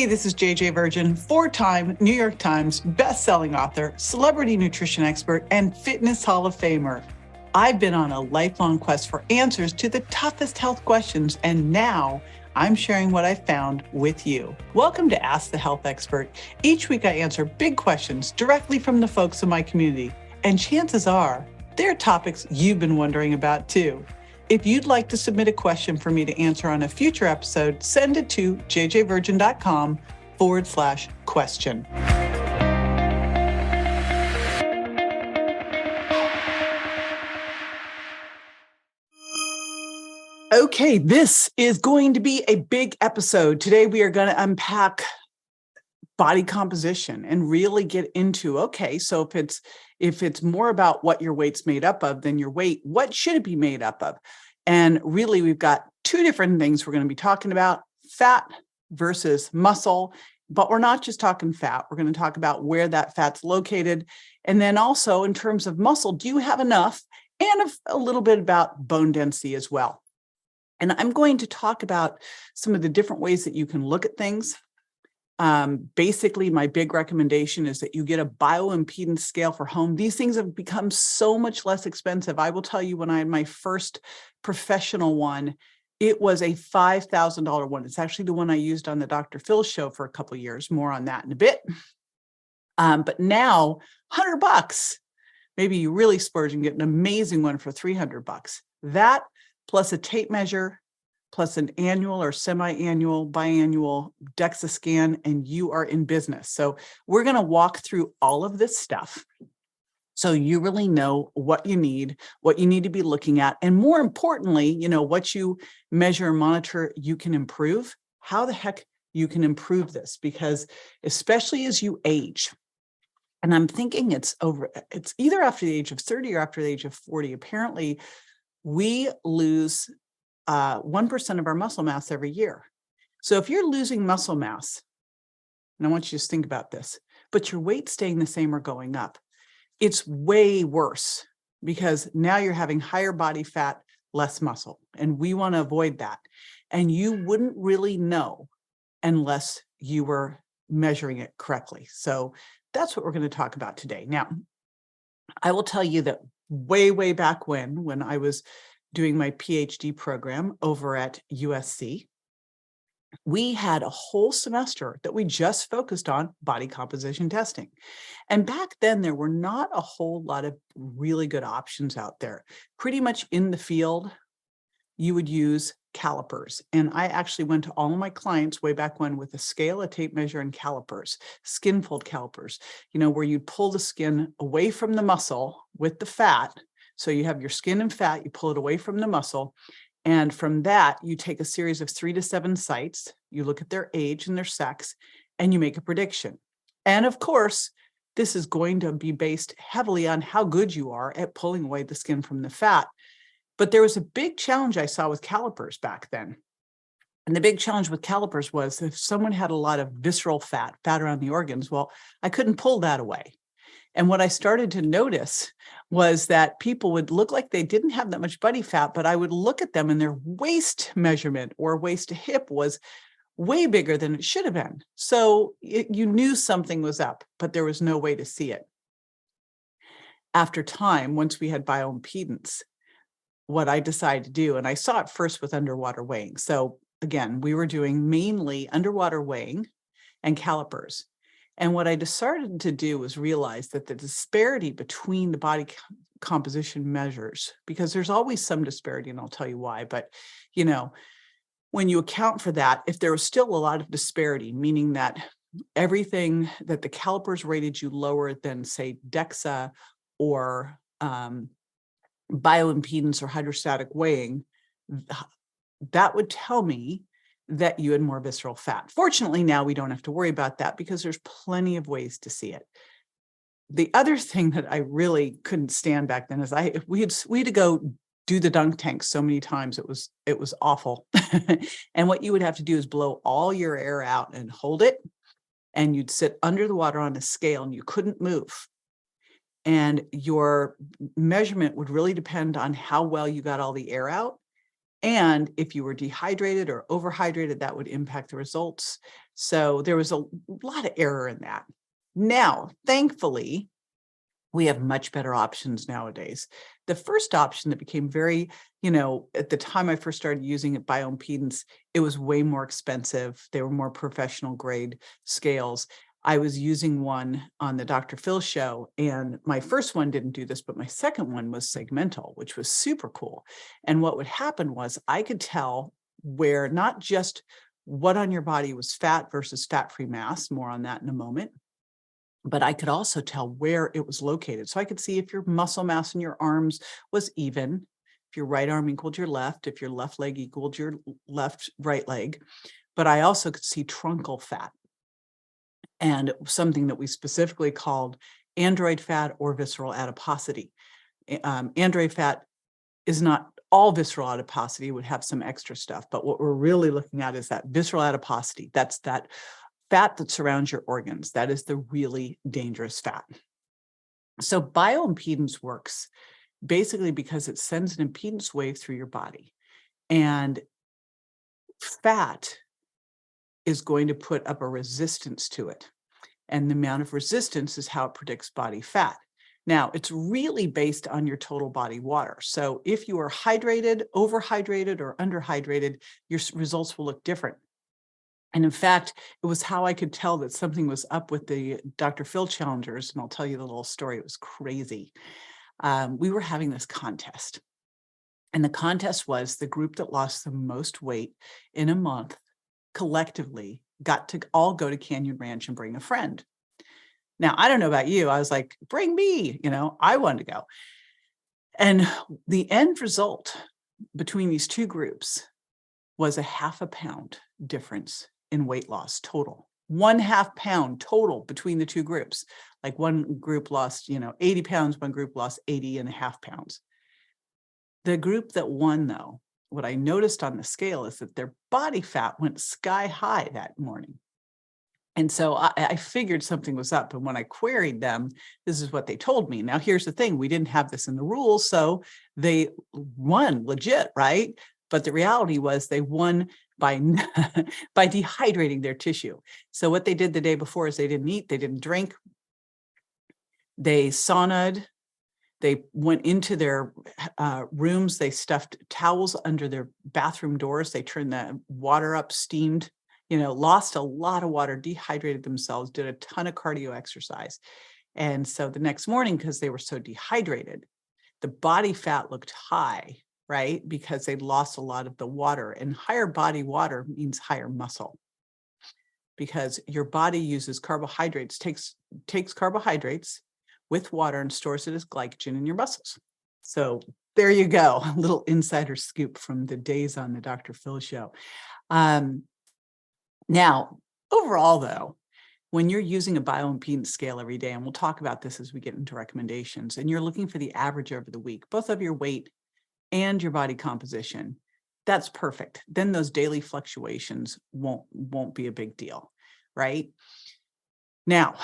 Hey, this is JJ Virgin, four-time New York Times best-selling author, celebrity nutrition expert, and fitness Hall of Famer. I've been on a lifelong quest for answers to the toughest health questions, and now I'm sharing what I found with you. Welcome to Ask the Health Expert. Each week I answer big questions directly from the folks in my community, and chances are they're topics you've been wondering about too. If you'd like to submit a question for me to answer on a future episode, send it to jjvirgin.com/question. Okay, this is going to be a big episode. Today we are going to unpack body composition and really get into, okay, so if it's more about what your weight's made up of than your weight, what should it be made up of? And really, we've got two different things we're going to be talking about: fat versus muscle. But we're not just talking fat. We're going to talk about where that fat's located. And then also in terms of muscle, do you have enough? And a little bit about bone density as well. And I'm going to talk about some of the different ways that you can look at things. Basically, my big recommendation is that you get a bioimpedance scale for home. These things have become so much less expensive. I will tell you, when I had my first professional one, it was a $5,000 one. It's actually the one I used on the Dr. Phil show for a couple of years. More on that in a bit. But now, $100. Maybe you really splurge and get an amazing one for $300. That plus a tape measure, plus an annual or semi-annual, biannual DEXA scan, and you are in business. So we're going to walk through all of this stuff so you really know what you need to be looking at, and more importantly, what you measure and monitor, you can improve. How the heck you can improve this? Because especially as you age, and I'm thinking it's either after the age of 30 or after the age of 40, apparently we lose 1% of our muscle mass every year. So if you're losing muscle mass, and I want you to think about this, but your weight's staying the same or going up, it's way worse, because now you're having higher body fat, less muscle, and we want to avoid that. And you wouldn't really know unless you were measuring it correctly. So that's what we're going to talk about today. Now, I will tell you that way back when I was doing my PhD program over at USC, we had a whole semester that we just focused on body composition testing. And back then, there were not a whole lot of really good options out there. Pretty much in the field, you would use calipers. And I actually went to all of my clients way back when with a scale, a tape measure, and calipers, skin fold calipers, where you'd pull the skin away from the muscle with the fat. So you have your skin and fat, you pull it away from the muscle. And from that, you take a series of 3 to 7 sites, you look at their age and their sex, and you make a prediction. And of course, this is going to be based heavily on how good you are at pulling away the skin from the fat. But there was a big challenge I saw with calipers back then. And the big challenge with calipers was if someone had a lot of visceral fat around the organs, well, I couldn't pull that away. And what I started to notice was that people would look like they didn't have that much body fat, but I would look at them and their waist measurement or waist to hip was way bigger than it should have been. So you knew something was up, but there was no way to see it. After time, once we had bioimpedance, what I decided to do, and I saw it first with underwater weighing. So again, we were doing mainly underwater weighing and calipers. And what I decided to do was realize that the disparity between the body composition measures, because there's always some disparity, and I'll tell you why, but when you account for that, if there was still a lot of disparity, meaning that everything that the calipers rated you lower than, say, DEXA or bioimpedance or hydrostatic weighing, that would tell me that you had more visceral fat. Fortunately, now we don't have to worry about that because there's plenty of ways to see it. The other thing that I really couldn't stand back then is we had to go do the dunk tank so many times. It was awful. And what you would have to do is blow all your air out and hold it. And you'd sit under the water on a scale and you couldn't move. And your measurement would really depend on how well you got all the air out And if you were dehydrated or overhydrated, that would impact the results. So there was a lot of error in that. Now, thankfully, we have much better options nowadays. The first option that became very, at the time I first started using it, bioimpedance, it was way more expensive. They were more professional grade scales. I was using one on the Dr. Phil show, and my first one didn't do this, but my second one was segmental, which was super cool. And what would happen was I could tell where not just what on your body was fat versus fat-free mass, more on that in a moment, but I could also tell where it was located. So I could see if your muscle mass in your arms was even, if your right arm equaled your left, if your left leg equaled your right leg. But I also could see truncal fat, and something that we specifically called android fat or visceral adiposity. Android fat is not all visceral adiposity, would have some extra stuff, but what we're really looking at is that visceral adiposity. That's that fat that surrounds your organs. That is the really dangerous fat. So bioimpedance works basically because it sends an impedance wave through your body, and fat is going to put up a resistance to it. And the amount of resistance is how it predicts body fat. Now, it's really based on your total body water. So if you are hydrated, overhydrated, or underhydrated, your results will look different. And in fact, it was how I could tell that something was up with the Dr. Phil challengers. And I'll tell you the little story. It was crazy. We were having this contest. And the contest was the group that lost the most weight in a month collectively got to all go to Canyon Ranch and bring a friend. Now, I don't know about you. I was like, bring me, I wanted to go. And the end result between these two groups was a 0.5 pound difference in weight loss total. 1/2 pound total between the two groups. Like one group lost, 80 pounds, one group lost 80.5 pounds. The group that won, though, what I noticed on the scale is that their body fat went sky high that morning. And so I figured something was up. And when I queried them, this is what they told me. Now, here's the thing. We didn't have this in the rules, so they won legit, right? But the reality was they won by by dehydrating their tissue. So what they did the day before is they didn't eat, they didn't drink, they saunaed, they went into their rooms, they stuffed towels under their bathroom doors, they turned the water up, steamed, lost a lot of water, dehydrated themselves, did a ton of cardio exercise. And so the next morning, because they were so dehydrated, the body fat looked high, right? Because they'd lost a lot of the water, and higher body water means higher muscle, because your body uses carbohydrates, takes carbohydrates with water and stores it as glycogen in your muscles. So there you go, a little insider scoop from the days on the Dr. Phil show. Now, overall, though, when you're using a bioimpedance scale every day, and we'll talk about this as we get into recommendations, and you're looking for the average over the week, both of your weight and your body composition, that's perfect. Then those daily fluctuations won't be a big deal, right? Now,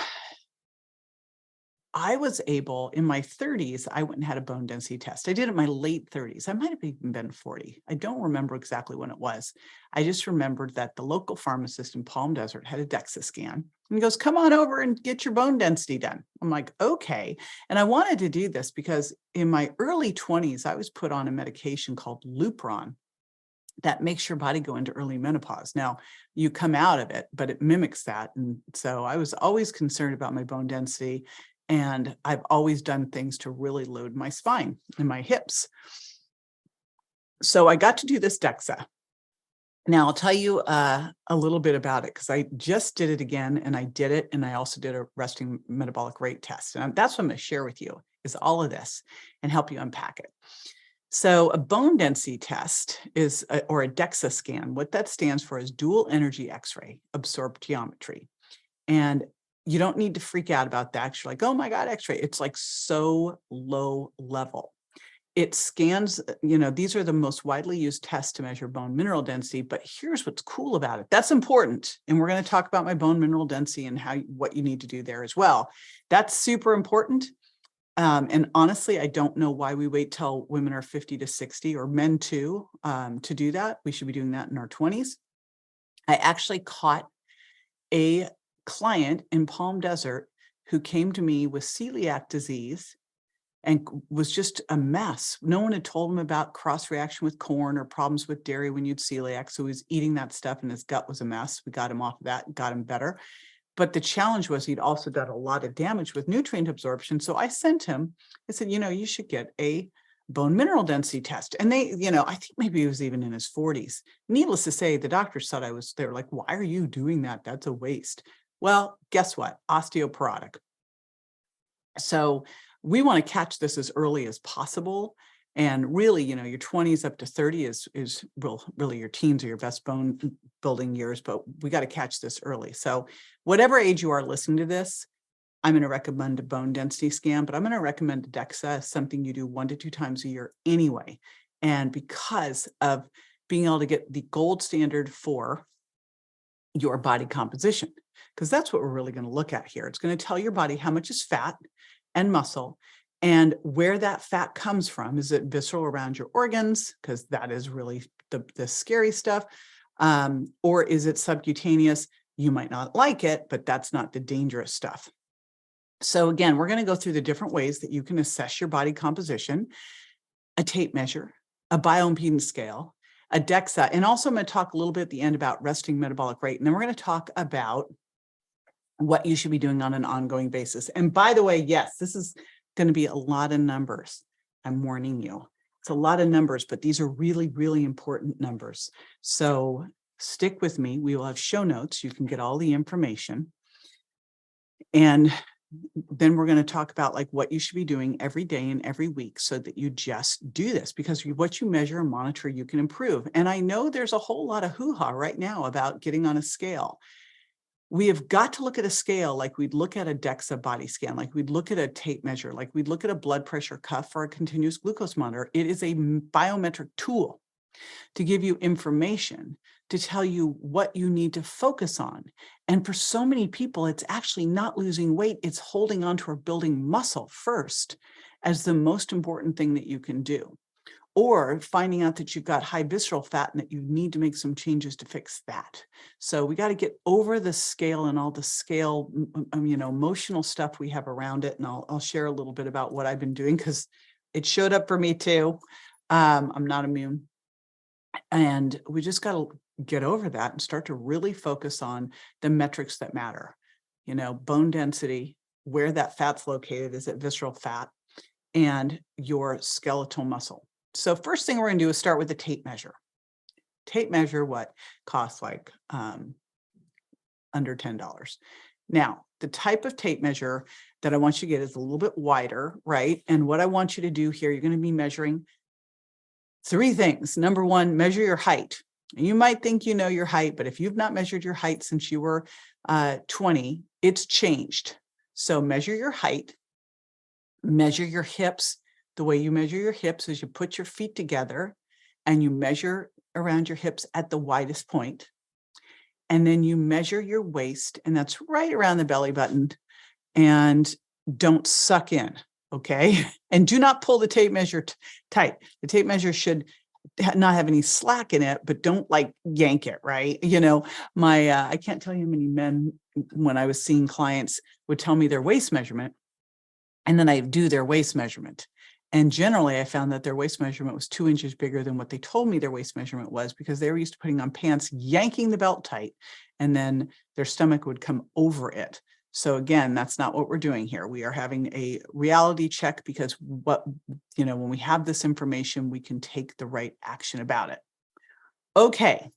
I was able, in my 30s, I went and had a bone density test. I did it in my late 30s. I might have even been 40. I don't remember exactly when it was. I just remembered that the local pharmacist in Palm Desert had a DEXA scan. And he goes, come on over and get your bone density done. I'm like, okay. And I wanted to do this because in my early 20s, I was put on a medication called Lupron that makes your body go into early menopause. Now, you come out of it, but it mimics that. And so I was always concerned about my bone density. And I've always done things to really load my spine and my hips. So I got to do this DEXA. Now, I'll tell you a little bit about it because I just did it again, and I did it. And I also did a resting metabolic rate test. And that's what I'm going to share with you is all of this and help you unpack it. So a bone density test is, or a DEXA scan, what that stands for is dual energy X-ray absorptiometry. And you don't need to freak out about that. You're like, oh my God, X-ray. It's like so low level. It scans, these are the most widely used tests to measure bone mineral density, but here's what's cool about it. That's important. And we're going to talk about my bone mineral density and what you need to do there as well. That's super important. And honestly, I don't know why we wait till women are 50 to 60, or men too, to do that. We should be doing that in our 20s. I actually caught a client in Palm Desert who came to me with celiac disease and was just a mess. No one had told him about cross reaction with corn or problems with dairy when you'd celiac. So he was eating that stuff and his gut was a mess. We got him off of that, got him better. But the challenge was he'd also done a lot of damage with nutrient absorption. So I sent him, I said, you should get a bone mineral density test. And they, I think maybe he was even in his 40s. Needless to say, the doctors thought they were like, why are you doing that? That's a waste. Well, guess what? Osteoporotic. So we want to catch this as early as possible. And really, your 20s up to 30 is really your teens are your best bone building years, but we got to catch this early. So whatever age you are listening to this, I'm going to recommend a bone density scan, but I'm going to recommend a DEXA as something you do 1 to 2 times a year anyway. And because of being able to get the gold standard for your body composition, because that's what we're really going to look at here. It's going to tell your body how much is fat and muscle, and where that fat comes from. Is it visceral around your organs? Because that is really the scary stuff. Or is it subcutaneous? You might not like it, but that's not the dangerous stuff. So again, we're going to go through the different ways that you can assess your body composition: a tape measure, a bioimpedance scale, a DEXA, and also I'm going to talk a little bit at the end about resting metabolic rate. And then we're going to talk about what you should be doing on an ongoing basis. And by the way, yes, this is going to be a lot of numbers. I'm warning you. It's a lot of numbers, but these are really, really important numbers. So stick with me. We will have show notes. You can get all the information. And then we're going to talk about what you should be doing every day and every week so that you just do this, because what you measure and monitor, you can improve. And I know there's a whole lot of hoo-ha right now about getting on a scale. We have got to look at a scale like we'd look at a DEXA body scan, like we'd look at a tape measure, like we'd look at a blood pressure cuff or a continuous glucose monitor. It is a biometric tool to give you information, to tell you what you need to focus on. And for so many people, it's actually not losing weight. It's holding on to or building muscle first as the most important thing that you can do. Or finding out that you've got high visceral fat and that you need to make some changes to fix that. So we got to get over the scale and all the scale, emotional stuff we have around it. And I'll share a little bit about what I've been doing, because it showed up for me too. I'm not immune. And we just got to get over that and start to really focus on the metrics that matter. Bone density, where that fat's located, is it visceral fat, and your skeletal muscle. So first thing we're going to do is start with the tape measure. Tape measure, what costs under $10. Now, the type of tape measure that I want you to get is a little bit wider, right? And what I want you to do here, you're going to be measuring 3 things. Number 1, measure your height. And you might think you know your height, but if you've not measured your height since you were 20, it's changed. So measure your height, measure your hips. The way you measure your hips is you put your feet together and you measure around your hips at the widest point. And then you measure your waist, and that's right around the belly button. And don't suck in, okay? And do not pull the tape measure tight. The tape measure should not have any slack in it, but don't yank it, right? I can't tell you how many men, when I was seeing clients, would tell me their waist measurement, and then I do their waist measurement. And generally, I found that their waist measurement was 2 inches bigger than what they told me their waist measurement was, because they were used to putting on pants, yanking the belt tight, and then their stomach would come over it. So again, that's not what we're doing here. We are having a reality check, because when we have this information, we can take the right action about it. Okay.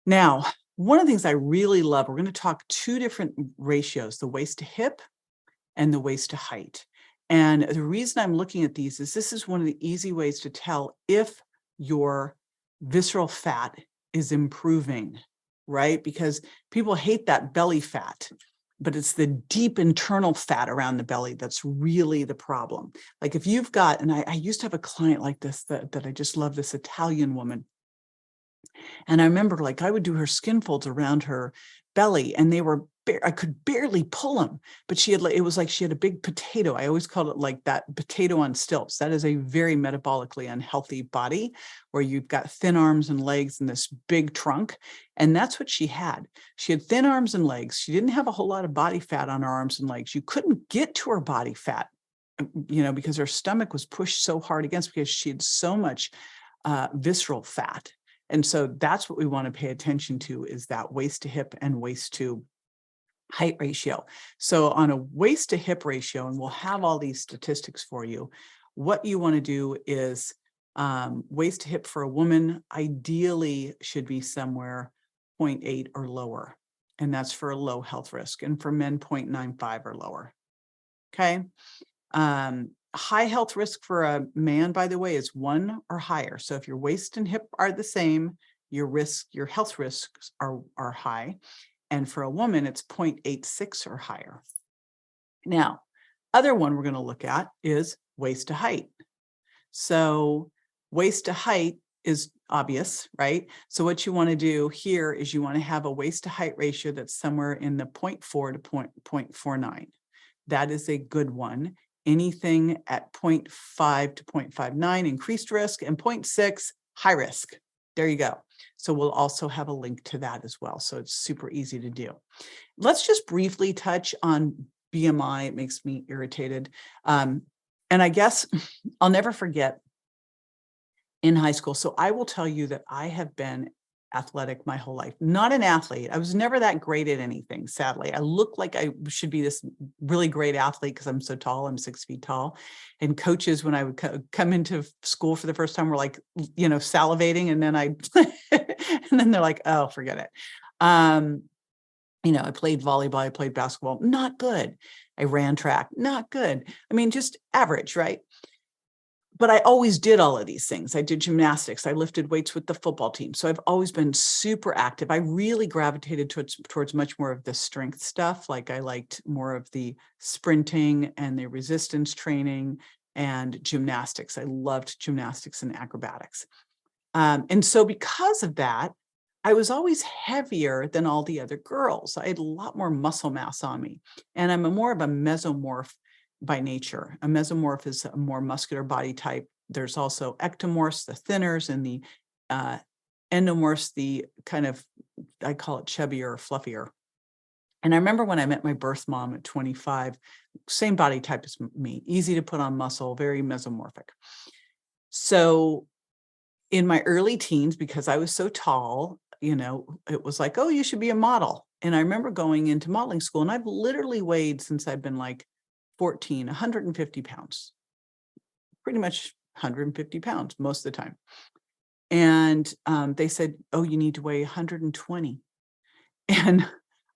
Now, one of the things I really love, we're going to talk 2 different ratios: the waist to hip and the waist to height. And the reason I'm looking at these is this is one of the easy ways to tell if your visceral fat is improving, right? Because people hate that belly fat, but it's the deep internal fat around the belly that's really the problem. Like if you've got, and I used to have a client like this that I just love, this Italian woman. And I remember I would do her skin folds around her belly, and they were I could barely pull him, but it was like she had a big potato. I always called it like that potato on stilts. That is a very metabolically unhealthy body where you've got thin arms and legs and this big trunk. And that's what she had. She had thin arms and legs. She didn't have a whole lot of body fat on her arms and legs. You couldn't get to her body fat, because her stomach was pushed so hard against because she had so much visceral fat. And so that's what we want to pay attention to, is that waist to hip and waist to height ratio. So on a waist to hip ratio, and we'll have all these statistics for you, what you want to do is waist to hip for a woman ideally should be somewhere 0.8 or lower. And that's for a low health risk. And for men, 0.95 or lower. Okay. High health risk for a man, by the way, is 1 or higher. So if your waist and hip are the same, your health risks are high. And for a woman, it's 0.86 or higher. Now, other one we're going to look at is waist to height. So waist to height is obvious, right? So what you want to do here is you want to have a waist to height ratio that's somewhere in the 0.4 to 0.49. That is a good one. Anything at 0.5 to 0.59, increased risk, and 0.6, high risk. There you go. So we'll also have a link to that as well. So it's super easy to do. Let's just briefly touch on BMI. It makes me irritated. And I guess I'll never forget in high school. So I will tell you that I have been athletic my whole life. Not an athlete. I was never that great at anything, sadly. I look like I should be this really great athlete because I'm so tall. I'm 6 feet tall. And coaches, when I would come into school for the first time, were like, salivating. And then and then they're like, oh, forget it. I played volleyball, I played basketball, not good. I ran track, not good. I mean, just average, right? But I always did all of these things. I did gymnastics. I lifted weights with the football team. So I've always been super active. I really gravitated towards much more of the strength stuff. Like I liked more of the sprinting and the resistance training and gymnastics. I loved gymnastics and acrobatics. And so because of that, I was always heavier than all the other girls. I had a lot more muscle mass on me. And I'm more of a mesomorph by nature. A mesomorph is a more muscular body type. There's also ectomorphs, the thinners, and the endomorphs, the kind of, I call it chubbier or fluffier. And I remember when I met my birth mom at 25, same body type as me, easy to put on muscle, very mesomorphic. So in my early teens, because I was so tall, it was like, oh, you should be a model. And I remember going into modeling school, and I've literally weighed since I've been like 14, 150 pounds, pretty much 150 pounds most of the time. And they said, oh, you need to weigh 120. And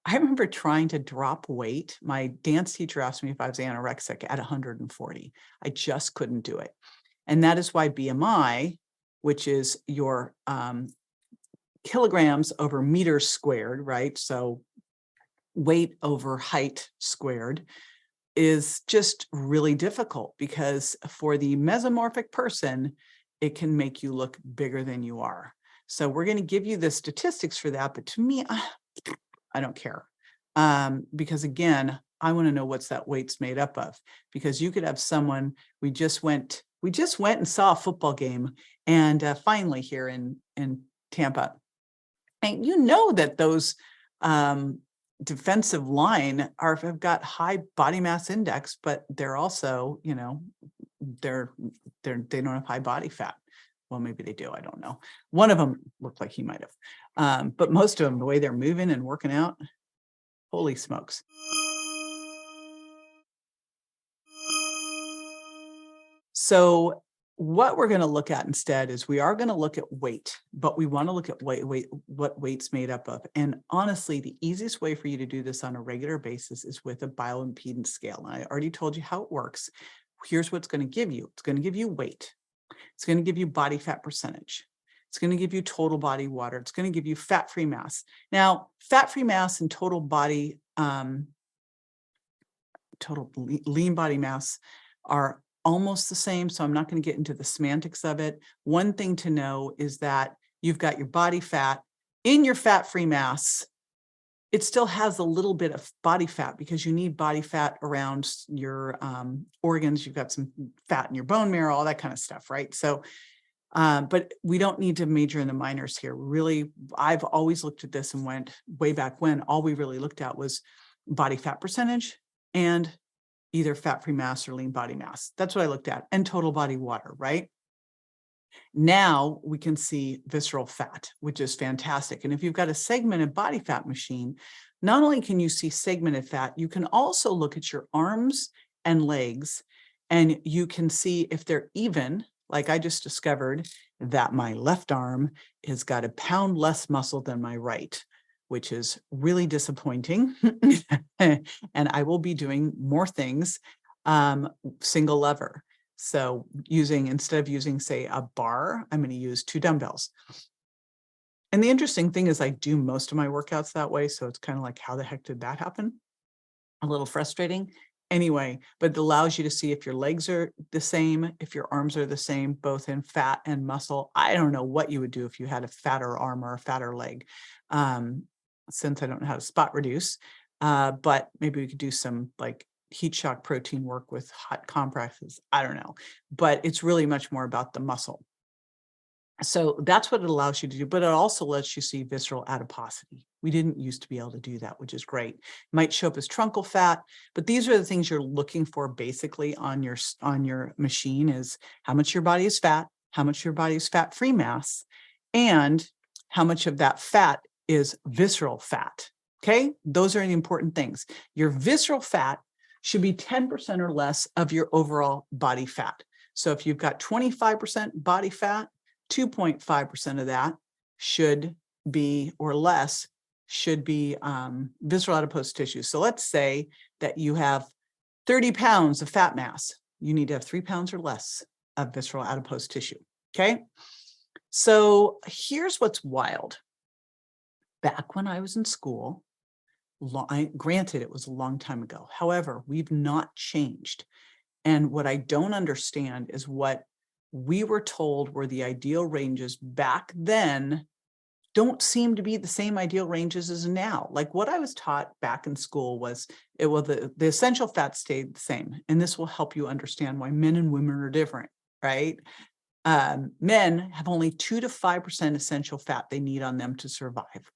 I remember trying to drop weight. My dance teacher asked me if I was anorexic at 140. I just couldn't do it. And that is why BMI, which is your kilograms over meters squared, right? So weight over height squared, is just really difficult, because for the mesomorphic person, it can make you look bigger than you are. So we're going to give you the statistics for that. But to me, I don't care. Because again, I want to know what's that weight's made up of, because you could have someone, we just went and saw a football game, and finally here in Tampa. And that those defensive line have got high body mass index, but they're also, they don't have high body fat. Well, maybe they do. I don't know. One of them looked like he might have, but most of them, the way they're moving and working out, holy smokes. So what we're going to look at instead is we are going to look at weight, but we want to look at what weight's made up of. And honestly, the easiest way for you to do this on a regular basis is with a bioimpedance scale. And I already told you how it works. Here's what's going to give you. It's going to give you weight. It's going to give you body fat percentage. It's going to give you total body water. It's going to give you fat-free mass. Now, fat-free mass and total body, total lean body mass are almost the same, so I'm not going to get into the semantics of it. One thing to know is that you've got your body fat in your fat-free mass it still has a little bit of body fat because you need body fat around your organs. You've got some fat in your bone marrow, all that kind of stuff, right? So, but we don't need to major in the minors here. Really, I've always looked at this and went way back when all we really looked at was body fat percentage and either fat-free mass or lean body mass. That's what I looked at, and total body water, right? Now we can see visceral fat, which is fantastic. And if you've got a segmented body fat machine, not only can you see segmented fat, you can also look at your arms and legs, and you can see if they're even. Like I just discovered that my left arm has got a pound less muscle than my right, which is really disappointing. And I will be doing more things single lever. So instead of using, say, a bar, I'm going to use 2 dumbbells. And the interesting thing is I do most of my workouts that way. So it's kind of like, how the heck did that happen? A little frustrating. Anyway, but it allows you to see if your legs are the same, if your arms are the same, both in fat and muscle. I don't know what you would do if you had a fatter arm or a fatter leg, since I don't know how to spot reduce. But maybe we could do some like heat shock protein work with hot compresses. I don't know, but it's really much more about the muscle. So that's what it allows you to do, but it also lets you see visceral adiposity. We didn't used to be able to do that, which is great. It might show up as truncal fat, but these are the things you're looking for basically on your machine: is how much your body is fat, how much your body is fat-free mass, and how much of that fat is visceral fat. Okay, those are the important things. Your visceral fat should be 10% or less of your overall body fat. So if you've got 25% body fat, 2.5% of that should be, or less, should be visceral adipose tissue. So let's say that you have 30 pounds of fat mass. You need to have 3 pounds or less of visceral adipose tissue. Okay. So here's what's wild. Back when I was in school, granted, it was a long time ago. However, we've not changed. And what I don't understand is what we were told were the ideal ranges back then don't seem to be the same ideal ranges as now. Like what I was taught back in school was the essential fat stayed the same. And this will help you understand why men and women are different, right? Men have only 2 to 5% essential fat they need on them to survive.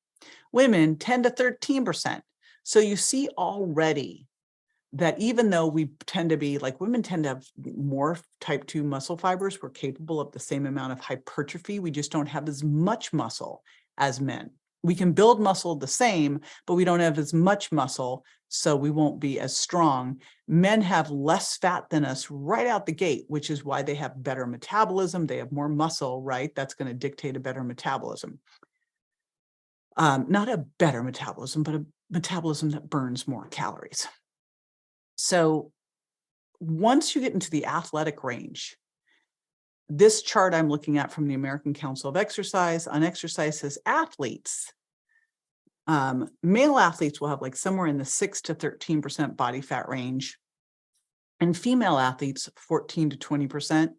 Women, 10 to 13%. So you see already that even though we tend to be like, women tend to have more type 2 muscle fibers, we're capable of the same amount of hypertrophy. We just don't have as much muscle as men. We can build muscle the same, but we don't have as much muscle, so we won't be as strong. Men have less fat than us right out the gate, which is why they have better metabolism. They have more muscle, right? That's going to dictate a better metabolism. Not a better metabolism, but a metabolism that burns more calories. So once you get into the athletic range, this chart I'm looking at from the American Council of Exercise on exercise says athletes, male athletes will have like somewhere in the 6 to 13% body fat range, and female athletes 14 to 20%.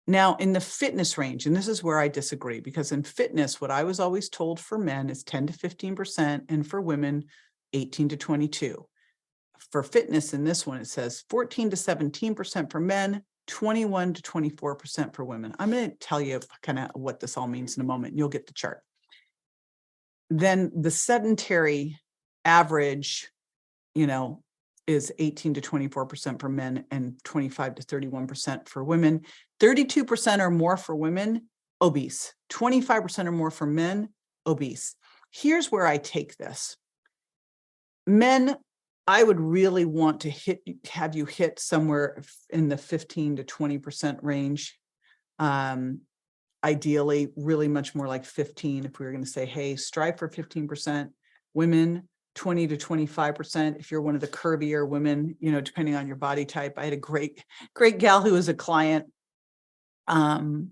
Now in the fitness range, and this is where I disagree, because in fitness, what I was always told for men is 10 to 15%, and for women, 18 to 22. For fitness in this one, it says 14 to 17% for men, 21 to 24% for women. I'm going to tell you kind of what this all means in a moment, and you'll get the chart. Then the sedentary average, is 18 to 24% for men and 25 to 31% for women. 32% or more for women, obese. 25% or more for men, obese. Here's where I take this. Men, I would really want to have you hit somewhere in the 15 to 20% range. Ideally, really much more like 15 if we were going to say, hey, strive for 15%. Women, 20 to 25%. If you're one of the curvier women, depending on your body type. I had a great gal who was a client. And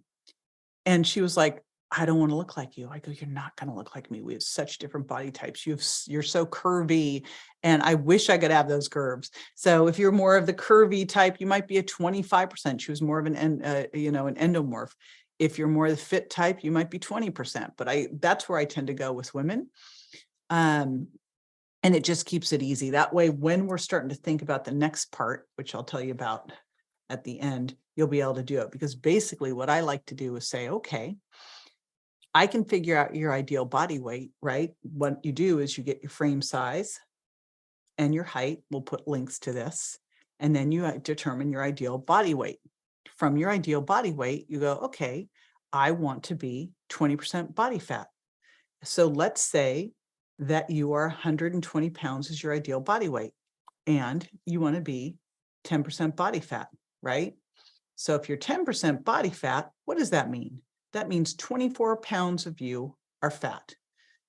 she was like, I don't want to look like you. I go, you're not going to look like me. We have such different body types. You're so curvy, and I wish I could have those curves. So if you're more of the curvy type, you might be a 25%. She was more of an endomorph. If you're more of the fit type, you might be 20%. But that's where I tend to go with women. And it just keeps it easy. That way, when we're starting to think about the next part, which I'll tell you about at the end, you'll be able to do it. Because basically what I like to do is say, okay, I can figure out your ideal body weight, right? What you do is you get your frame size and your height. We'll put links to this. And then you determine your ideal body weight. From your ideal body weight, you go, okay, I want to be 20% body fat. So let's say that you are 120 pounds is your ideal body weight, and you want to be 10% body fat, right? So if you're 10% body fat, what does that mean? That means 24 pounds of you are fat,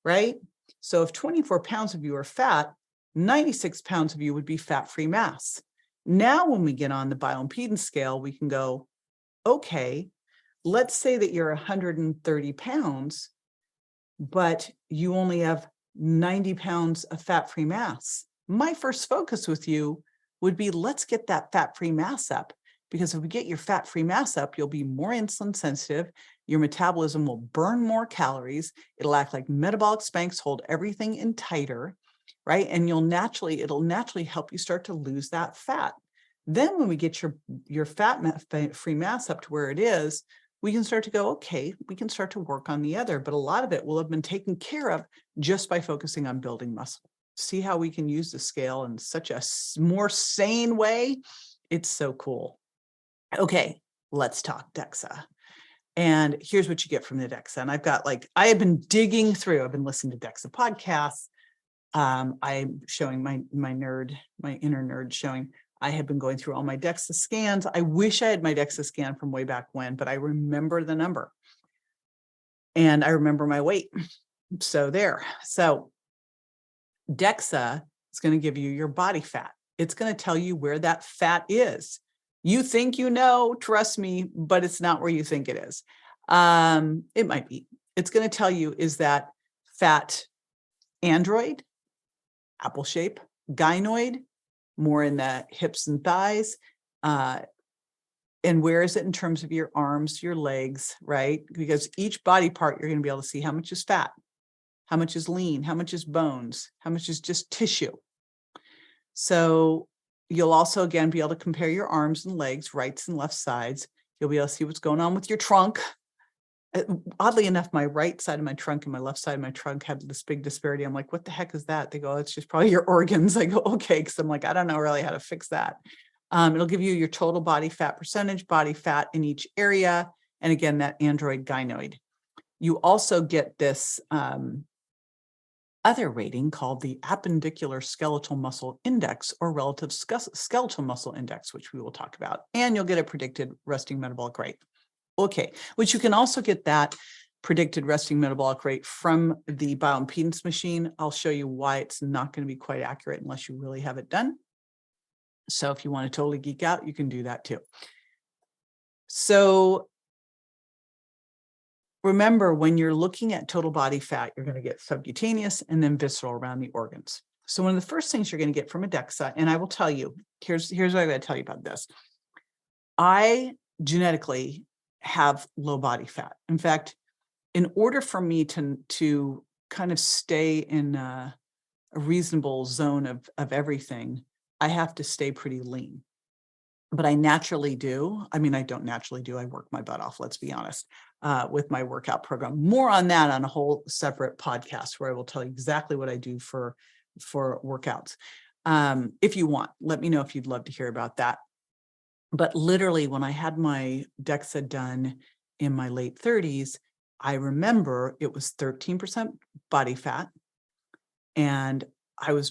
right? So if 24 pounds of you are fat, 96 pounds of you would be fat-free mass. Now, when we get on the bioimpedance scale, we can go, okay, let's say that you're 130 pounds, but you only have 90 pounds of fat-free mass. My first focus with you would be, let's get that fat-free mass up, because if we get your fat-free mass up, you'll be more insulin sensitive, your metabolism will burn more calories, it'll act like metabolic spanks, hold everything in tighter, right? And it'll naturally help you start to lose that fat. Then when we get your fat-free mass up to where it is, we can start to go, okay, we can start to work on the other, but a lot of it will have been taken care of just by focusing on building muscle. See how we can use the scale in such a more sane way? It's so cool. Okay, let's talk DEXA. And here's what you get from the DEXA. And I have been digging through, I've been listening to DEXA podcasts. I'm showing my inner nerd showing, I have been going through all my DEXA scans. I wish I had my DEXA scan from way back when, but I remember the number and I remember my weight. So there. So DEXA is going to give you your body fat. It's going to tell you where that fat is. You think you know, trust me, but it's not where you think it is. It might be. It's going to tell you, is that fat android, apple shape, gynoid, more in the hips and thighs, and where is it in terms of your arms, your legs, right? Because each body part, you're going to be able to see how much is fat, how much is lean, how much is bones, how much is just tissue. So you'll also, again, be able to compare your arms and legs, rights and left sides. You'll be able to see what's going on with your trunk. Oddly enough, my right side of my trunk and my left side of my trunk had this big disparity. I'm like, what the heck is that? They go, oh, it's just probably your organs. I go, okay, because I'm like, I don't know really how to fix that. It'll give you your total body fat percentage, body fat in each area. And again, that android gynoid. You also get this other rating called the appendicular skeletal muscle index, or relative skeletal muscle index, which we will talk about. And you'll get a predicted resting metabolic rate. Okay, which you can also get that predicted resting metabolic rate from the bioimpedance machine. I'll show you why it's not going to be quite accurate unless you really have it done. So if you want to totally geek out, you can do that too. So remember, when you're looking at total body fat, you're going to get subcutaneous and then visceral around the organs. So one of the first things you're going to get from a DEXA, and I will tell you, here's what I'm going to tell you about this. I genetically have low body fat. In fact, in order for me to kind of stay in a reasonable zone of everything, I have to stay pretty lean. But I naturally do. I mean, I don't naturally do. I work my butt off, let's be honest, with my workout program. More on that on a whole separate podcast where I will tell you exactly what I do for workouts. If you want, let me know if you'd love to hear about that. But literally, when I had my DEXA done in my late 30s, I remember it was 13% body fat. And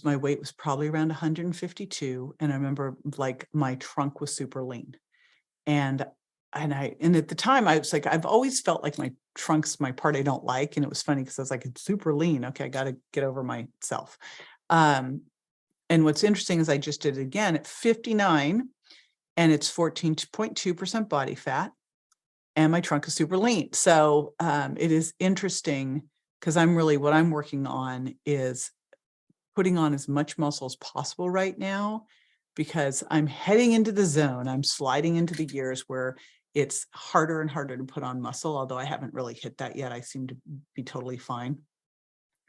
my weight was probably around 152. And I remember like my trunk was super lean. And at the time I was like, I've always felt like my trunk's my part I don't like. And it was funny because I was like, it's super lean. Okay, I got to get over myself. And what's interesting is I just did it again at 59. And it's 14.2% body fat, and my trunk is super lean. So it is interesting because what I'm working on is putting on as much muscle as possible right now, because I'm heading into the zone. I'm sliding into the years where it's harder and harder to put on muscle, although I haven't really hit that yet. I seem to be totally fine.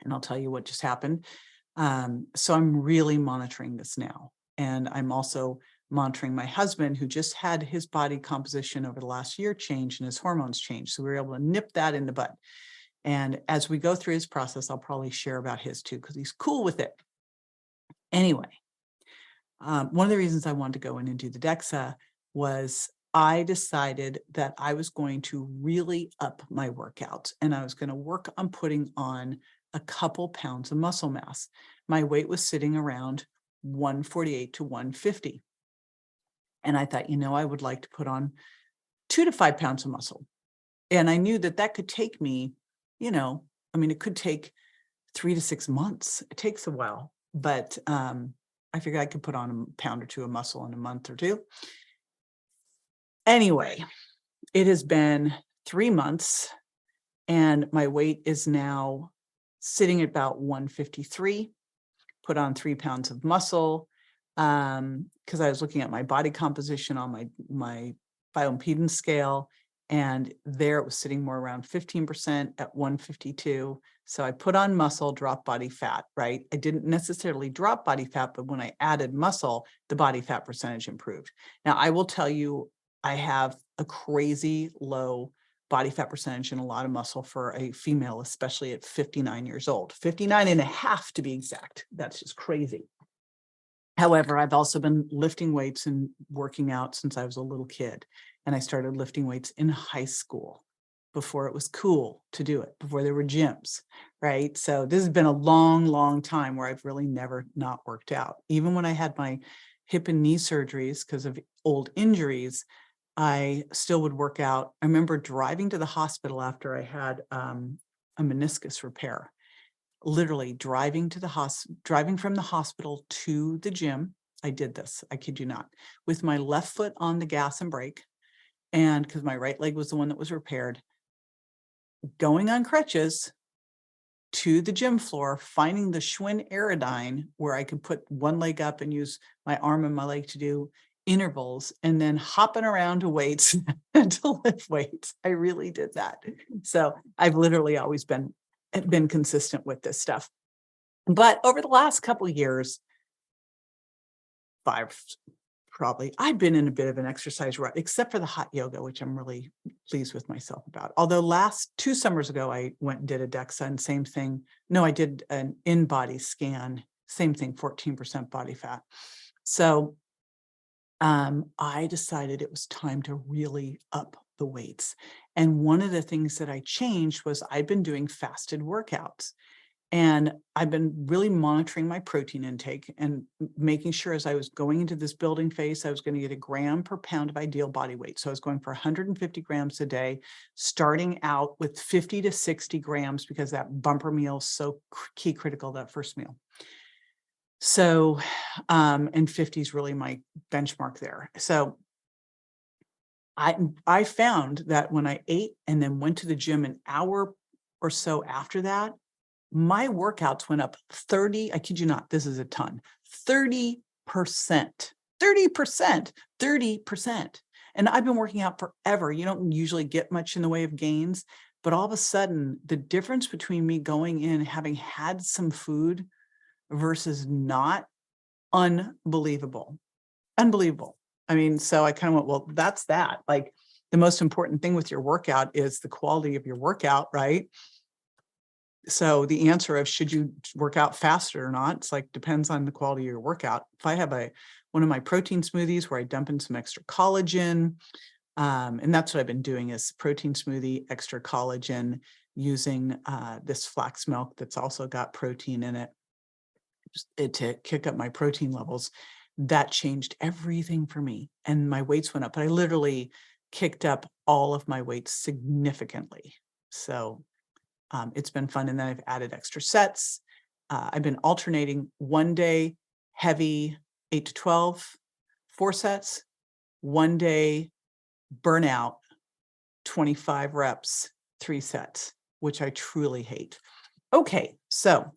And I'll tell you what just happened. So I'm really monitoring this now. And I'm also monitoring my husband, who just had his body composition over the last year change and his hormones change. So we were able to nip that in the bud. And as we go through his process, I'll probably share about his too, because he's cool with it. Anyway, one of the reasons I wanted to go in and do the DEXA was I decided that I was going to really up my workouts, and I was going to work on putting on a couple pounds of muscle mass. My weight was sitting around 148 to 150. And I thought, I would like to put on 2 to 5 pounds of muscle. And I knew that could take me, it could take 3 to 6 months. It takes a while, but I figured I could put on a pound or two of muscle in a month or two. Anyway, it has been 3 months and my weight is now sitting at about 153, put on 3 pounds of muscle, because I was looking at my body composition on my bioimpedance scale, and there it was sitting more around 15% at 152. So I put on muscle, dropped body fat, right? I didn't necessarily drop body fat, but when I added muscle, the body fat percentage improved. Now, I will tell you, I have a crazy low body fat percentage and a lot of muscle for a female, especially at 59 years old, 59 and a half to be exact. That's just crazy. However, I've also been lifting weights and working out since I was a little kid. And I started lifting weights in high school before it was cool to do it, before there were gyms, right? So this has been a long, long time where I've really never not worked out. Even when I had my hip and knee surgeries because of old injuries, I still would work out. I remember driving to the hospital after I had a meniscus repair. Literally driving from the hospital to the gym. I did this, I kid you not, with my left foot on the gas and brake, and because my right leg was the one that was repaired, going on crutches to the gym floor, finding the Schwinn Aerodyne where I could put one leg up and use my arm and my leg to do intervals, and then hopping around to weights to lift weights. I really did that. So I've literally always been consistent with this stuff. But over the last couple of years, 5 probably, I've been in a bit of an exercise rut, except for the hot yoga, which I'm really pleased with myself about. Although 2 summers ago, I went and did a DEXA, and same thing. No, I did an in-body scan, same thing, 14% body fat. So I decided it was time to really up the weights. And one of the things that I changed was I'd been doing fasted workouts. And I've been really monitoring my protein intake and making sure as I was going into this building phase, I was going to get a gram per pound of ideal body weight. So I was going for 150 grams a day, starting out with 50 to 60 grams because that bumper meal is so key critical, that first meal. So, and 50 is really my benchmark there. So I found that when I ate and then went to the gym an hour or so after that, my workouts went up 30, I kid you not, this is a ton, 30%, 30%. And I've been working out forever. You don't usually get much in the way of gains, but all of a sudden, the difference between me going in, having had some food versus not, unbelievable. I mean, so I kind of went, well, that's that. Like, the most important thing with your workout is the quality of your workout, right? So the answer of should you work out faster or not, it's like depends on the quality of your workout. If I have one of my protein smoothies where I dump in some extra collagen, and that's what I've been doing is protein smoothie, extra collagen, using this flax milk that's also got protein in it, to kick up my protein levels. That changed everything for me, and my weights went up. But I literally kicked up all of my weights significantly. So it's been fun. And then I've added extra sets. I've been alternating one day heavy 8 to 12, 4 sets, one day burnout 25 reps, 3 sets, which I truly hate. Okay, so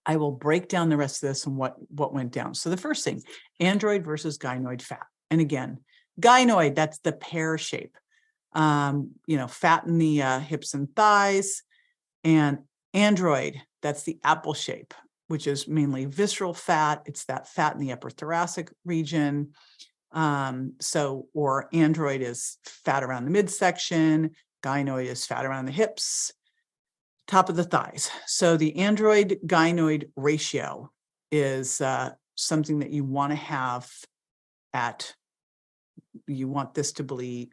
I will break down the rest of this and what went down. So the first thing, android versus gynoid fat. And again, gynoid, that's the pear shape. Fat in the hips and thighs, and android, That's the apple shape, which is mainly visceral fat. It's that fat in the upper thoracic region. Or android is fat around the midsection, gynoid is fat around the hips, top of the thighs. So the android gynoid ratio is something that you want to have you want this to be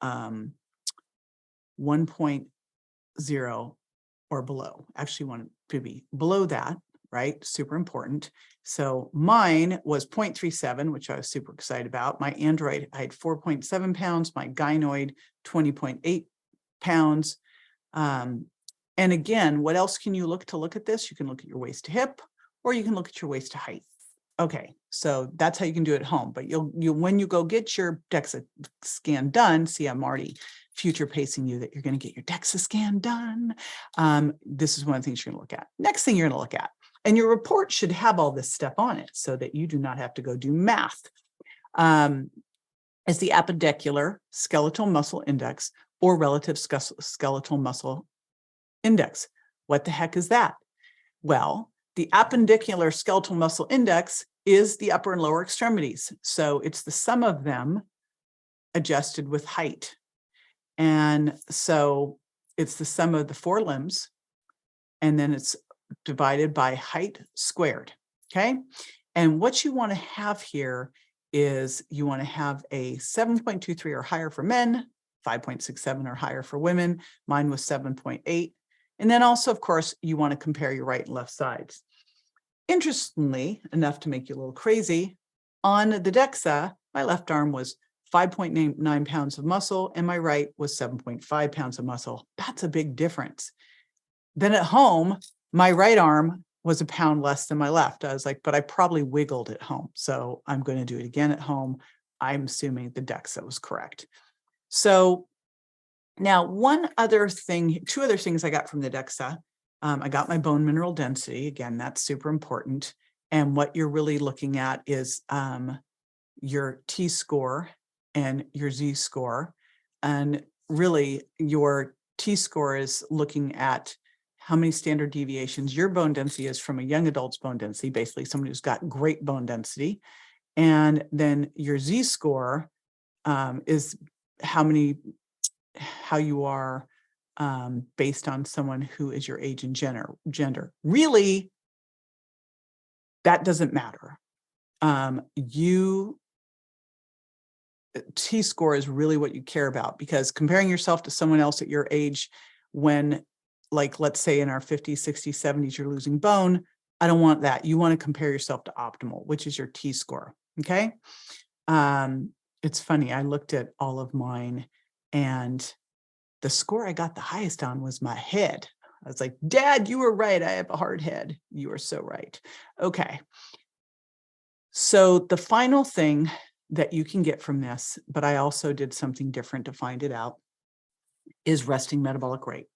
1.0 or below. Actually, you want it to be below that, right? Super important. So mine was 0.37, which I was super excited about. My android, I had 4.7 pounds, my gynoid, 20.8 pounds. And again, what else can you look at this? You can look at your waist to hip, or you can look at your waist to height. Okay, so that's how you can do it at home. But you'll when you go get your DEXA scan done, see, I'm already future pacing you that you're going to get your DEXA scan done. This is one of the things you're going to look at. Next thing you're going to look at, and your report should have all this stuff on it so that you do not have to go do math, is the appendicular skeletal muscle index or relative skeletal muscle index. What the heck is that? Well, the appendicular skeletal muscle index is the upper and lower extremities. So it's the sum of them adjusted with height. And so it's the sum of the four limbs, and then it's divided by height squared, okay? And what you want to have here is you want to have a 7.23 or higher for men, 5.67 or higher for women. Mine was 7.8. And then also, of course, you want to compare your right and left sides. Interestingly enough to make you a little crazy, on the DEXA, my left arm was 5.9 pounds of muscle and my right was 7.5 pounds of muscle. That's a big difference. Then at home, my right arm was a pound less than my left. I was like, but I probably wiggled at home. So I'm going to do it again at home. I'm assuming the DEXA was correct. So now two other things I got from the DEXA. I got my bone mineral density. Again, that's super important. And what you're really looking at is your T-score and your Z-score. And really, your T-score is looking at how many standard deviations your bone density is from a young adult's bone density, basically somebody who's got great bone density. And then your Z-score is how you are based on someone who is your age and gender. Really, that doesn't matter. T-score is really what you care about, because comparing yourself to someone else at your age when, like, let's say in our 50s, 60s, 70s, you're losing bone, I don't want that. You want to compare yourself to optimal, which is your T-score, okay? It's funny, I looked at all of mine, and the score I got the highest on was my head. I was like, Dad, you were right. I have a hard head. You are so right. Okay. So the final thing that you can get from this, but I also did something different to find it out, is resting metabolic rate.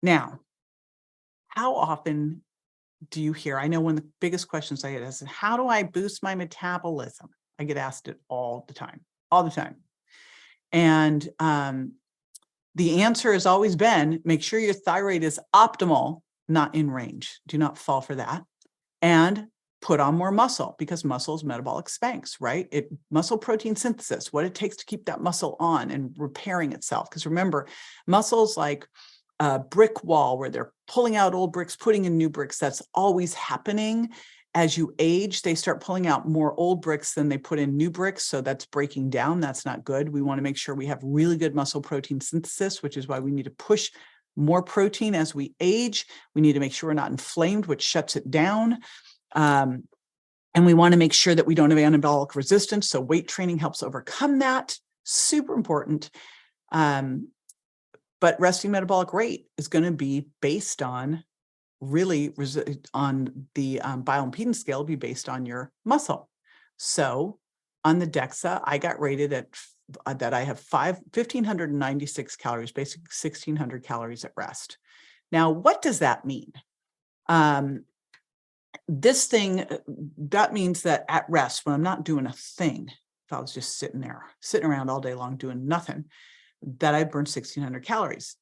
Now, how often do you hear? I know one of the biggest questions I get is, how do I boost my metabolism? I get asked it all the time. And the answer has always been, make sure your thyroid is optimal, not in range. Do not fall for that. And put on more muscle, because muscle is metabolic spanks, right? Muscle protein synthesis, what it takes to keep that muscle on and repairing itself. Because remember, muscle's like a brick wall where they're pulling out old bricks, putting in new bricks. That's always happening. As you age, they start pulling out more old bricks than they put in new bricks. So that's breaking down. That's not good. We want to make sure we have really good muscle protein synthesis, which is why we need to push more protein as we age. We need to make sure we're not inflamed, which shuts it down. And we want to make sure that we don't have anabolic resistance. So weight training helps overcome that. Super important. But resting metabolic rate is going to be based on on the bioimpedance scale, be based on your muscle. So on the DEXA, I got rated at that I have 1,596 calories, basically 1,600 calories at rest. Now, what does that mean? That means that at rest, when I'm not doing a thing, if I was just sitting around all day long doing nothing, that I burned 1,600 calories.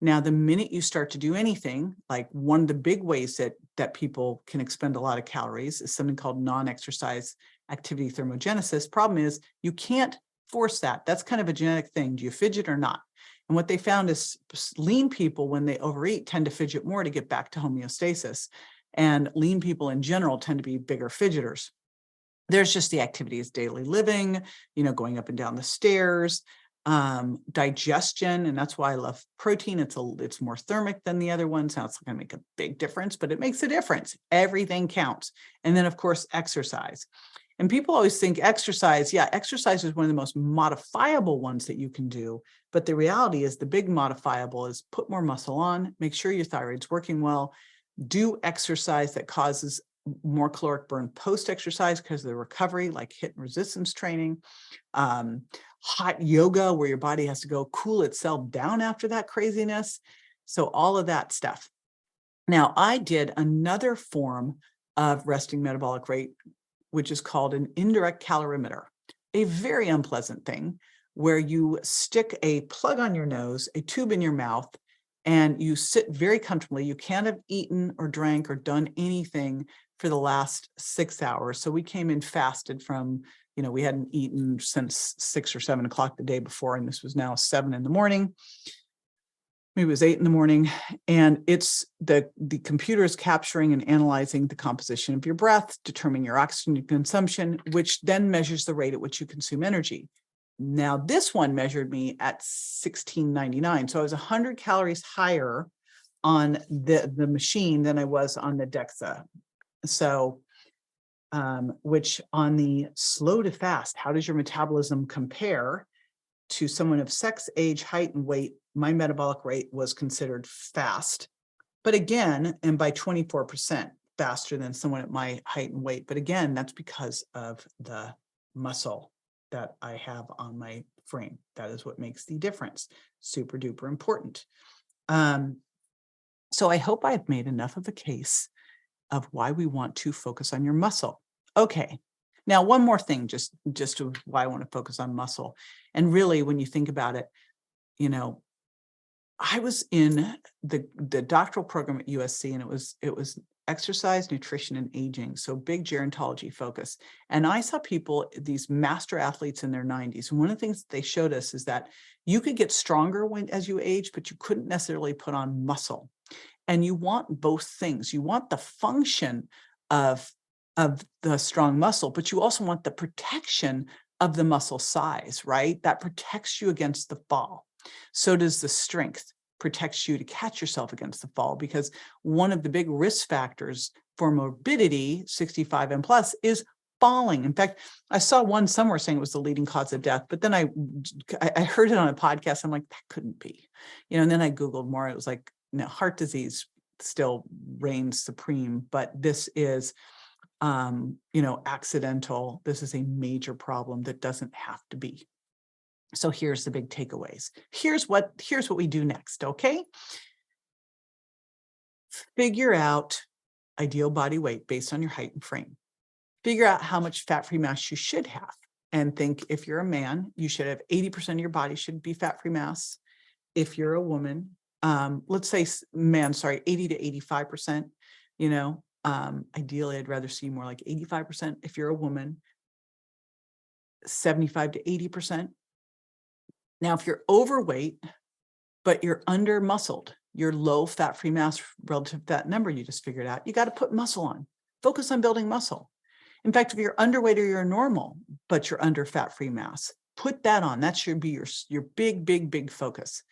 Now, the minute you start to do anything, like one of the big ways that people can expend a lot of calories is something called non-exercise activity thermogenesis. Problem is you can't force that. That's kind of a genetic thing. Do you fidget or not? And what they found is lean people, when they overeat, tend to fidget more to get back to homeostasis. And lean people in general tend to be bigger fidgeters. There's just the activities, daily living, going up and down the stairs, digestion. And that's why I love protein. It's more thermic than the other ones. Now it's going to make a big difference, but it makes a difference. Everything counts. And then of course, exercise. And people always think exercise is one of the most modifiable ones that you can do. But the reality is the big modifiable is put more muscle on, make sure your thyroid's working well, do exercise that causes more caloric burn post-exercise because of the recovery, like HIIT and resistance training, hot yoga where your body has to go cool itself down after that craziness. So all of that stuff. Now, I did another form of resting metabolic rate, which is called an indirect calorimeter, a very unpleasant thing where you stick a plug on your nose, a tube in your mouth, and you sit very comfortably. You can't have eaten or drank or done anything for the last 6 hours. So we came in fasted from, we hadn't eaten since 6 or 7 o'clock the day before, and this was now 7 in the morning. Maybe it was 8 in the morning, and it's the computer is capturing and analyzing the composition of your breath, determining your oxygen consumption, which then measures the rate at which you consume energy. Now, this one measured me at 1699. So I was 100 calories higher on the machine than I was on the DEXA. So, which on the slow to fast, how does your metabolism compare to someone of sex, age, height, and weight? My metabolic rate was considered fast, but again, and by 24% faster than someone at my height and weight. But again, that's because of the muscle that I have on my frame. That is what makes the difference. Super duper important. So I hope I've made enough of a case of why we want to focus on your muscle. Okay. Now, one more thing, just to why I want to focus on muscle. And really, when you think about it, I was in the doctoral program at USC, and it was exercise, nutrition, and aging. So big gerontology focus. And I saw people, these master athletes in their 90s. And one of the things that they showed us is that you could get stronger as you age, but you couldn't necessarily put on muscle. And you want both things. You want the function of the strong muscle, but you also want the protection of the muscle size, right? That protects you against the fall. So does the strength, protects you to catch yourself against the fall, because one of the big risk factors for morbidity, 65 and plus, is falling. In fact, I saw one somewhere saying it was the leading cause of death, but then I heard it on a podcast. I'm like, that couldn't be, and then I Googled more. It was like, no, heart disease still reigns supreme, but this is accidental. This is a major problem that doesn't have to be. So here's the big takeaways. Here's what we do next, okay? Figure out ideal body weight based on your height and frame. Figure out how much fat-free mass you should have. And think, if you're a man, you should have 80% of your body should be fat-free mass. If you're a woman, let's say 80 to 85%, ideally, I'd rather see more like 85%. If you're a woman, 75 to 80%. Now, if you're overweight, but you're under muscled, you're low fat-free mass relative to that number you just figured out, you got to put muscle on. Focus on building muscle. In fact, if you're underweight or you're normal, but you're under fat-free mass, put that on. That should be your big, big, big focus.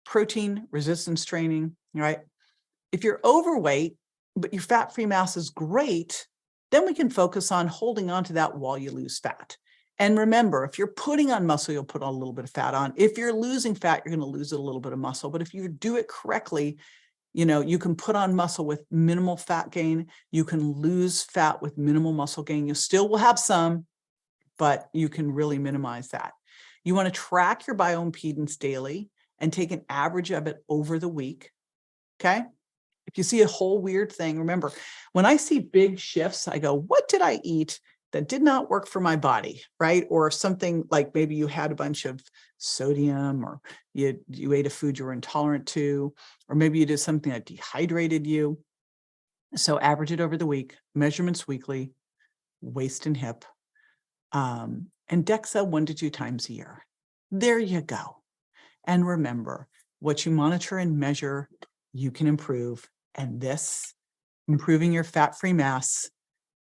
Protein, resistance training, right? If you're overweight, but your fat-free mass is great, then we can focus on holding on to that while you lose fat. And remember, if you're putting on muscle, you'll put a little bit of fat on. If you're losing fat, you're going to lose a little bit of muscle. But if you do it correctly, you can put on muscle with minimal fat gain. You can lose fat with minimal muscle gain. You still will have some, but you can really minimize that. You want to track your bioimpedance daily and take an average of it over the week, okay? If you see a whole weird thing, remember, when I see big shifts, I go, what did I eat that did not work for my body, right? Or something like maybe you had a bunch of sodium, or you ate a food you were intolerant to, or maybe you did something that dehydrated you. So average it over the week, measurements weekly, waist and hip, and DEXA 1 to 2 times a year. There you go. And remember, what you monitor and measure, you can improve. And this, improving your fat-free mass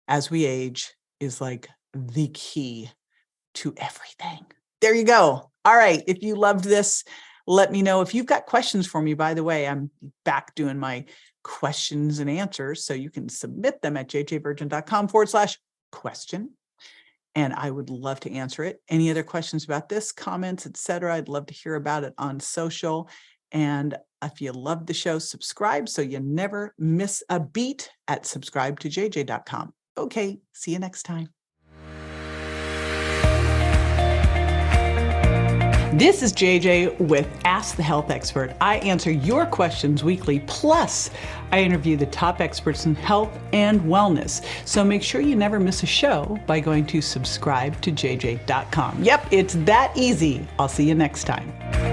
as we age, is like the key to everything. There you go. All right. If you loved this, let me know. If you've got questions for me, by the way, I'm back doing my questions and answers. So you can submit them at jjvirgin.com/question. And I would love to answer it. Any other questions about this, comments, etc., I'd love to hear about it on social. And if you love the show, subscribe so you never miss a beat at subscribe2jj.com. Okay, see you next time. This is JJ with Ask the Health Expert. I answer your questions weekly, plus I interview the top experts in health and wellness. So make sure you never miss a show by going to subscribe2jj.com. Yep, it's that easy. I'll see you next time.